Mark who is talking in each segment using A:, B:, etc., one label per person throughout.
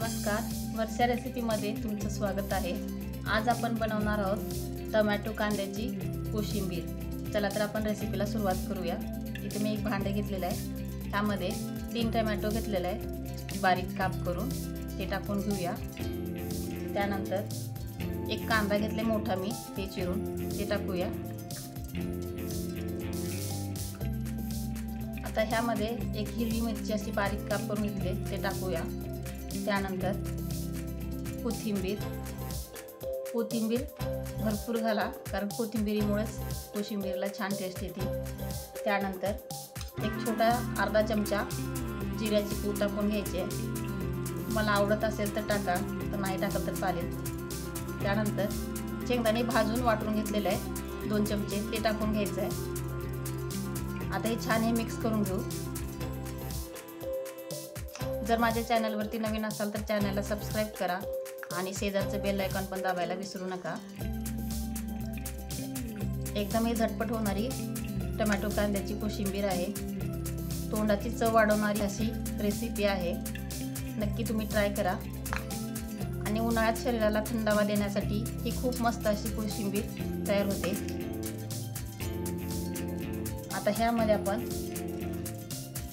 A: नमस्कार, वर्षा रेसिपीमध्ये तुमचं स्वागत आहे। आज आपण बनवणार आहोत टोमॅटो कांद्याची कोशिंबीर। चला तर आपण रेसिपीला सुरुवात करूया। इथे मी एक भांडे घेतलेले आहे, त्यामध्ये 3 टोमॅटो घेतलेले आहे, बारीक काप करून ते टाकून घेऊया। त्यानंतर एक कांदा घेतले मोठा मी, ते चिरून ते टाकूया। आता ह्यामध्ये एक हिरवी मिरची अशी बारीक काप करून घेतले ते टाकूया। त्यानंतर कोथिंबीर भरपूर घाला, कारण कोथिंबीरीमुळेच कोशिंबीरला छान टेस्ट येते। त्यानंतर एक छोटा अर्धा चमचा जिऱ्याची पूड टाकून घ्यायची। मला आवडत असेल तर टाका, तर नाही टाकलं तर चालेल। त्यानंतर शेंगदाणे भाजून वाटून घेतलेले आहे 2 चमचे, ते टाकून घ्यायचं आहे। आता हे छान मिक्स करून घेऊ। जर माझ्या चॅनलवरती नवीन असाल तर चॅनलला सबस्क्राइब करा आणि शेजारचं बेल आयकॉन पण दाबायला विसरू नका। एकदम ही झटपट होणारी टोमॅटो कांद्याची कोशिंबीर आहे। तोंडाची चव वाढवणारी अशी रेसिपी आहे, नक्की तुम्ही ट्राय करा। आणि उन्हाळ्यात शरीराला थंडावा देण्यासाठी ही खूप मस्त अशी कोशिंबीर तयार होते। आता ह्यामध्ये आपण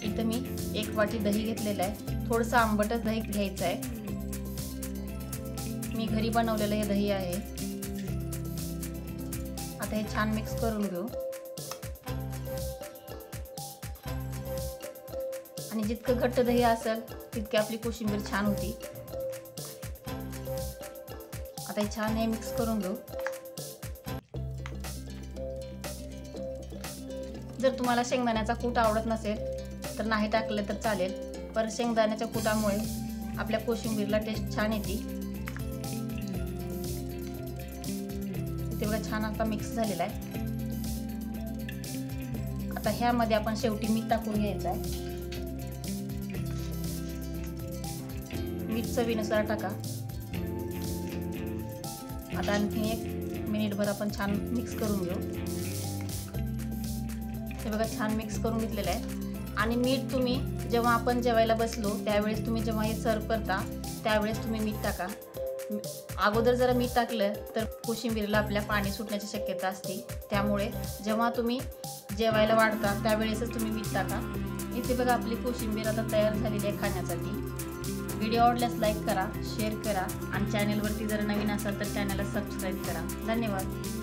A: इथे मी 1 वाटी दही घेतलेलं आहे, थोडंसं आंबटच दही घ्यायचं आहे। मी घरी बनवलेलं हे दही आहे। आता हे छान मिक्स करून घेऊ आणि जितकं घट्ट दही असेल तितकी आपली कोशिंबीर छान होती। आता हे छान मिक्स करून घेऊ। जर तुम्हाला शेंगदाण्याचा कूट आवडत नसेल तर नाही टाकले तर चालेल, पण शेंगदाण्याच्या कुटामुळे आपल्या कोशिंबीरला टेस्ट छान येते। इथे बघा छान आता मिक्स झालेला आहे। आता ह्यामध्ये आपण शेवटी मीठ टाकून घ्यायचं आहे। मीठ चवीनुसार टाका। आता आणखी 1 मिनिटभर आपण छान मिक्स करून घेऊ। हे बघा छान मिक्स करून घेतलेलं आहे। आणि मीठ तुम्ही जेव्हा आपण जेवायला बसलो त्यावेळेस तुम्ही जेव्हा हे सर्व करता त्यावेळेस तुम्ही मीठ टाका। अगोदर जर मीठ टाकलं तर कोशिंबीरला आपल्या पाणी सुटण्याची शक्यता असते, त्यामुळे जेव्हा तुम्ही जेवायला वाढता त्यावेळेसच तुम्ही मीठ टाका। इथे बघा आपली कोशिंबीर आता तयार झालेली आहे खाण्यासाठी। व्हिडिओ आवडल्यास लाईक करा, शेअर करा आणि चॅनलवरती जर नवीन असाल तर चॅनलला सबस्क्राईब करा। धन्यवाद।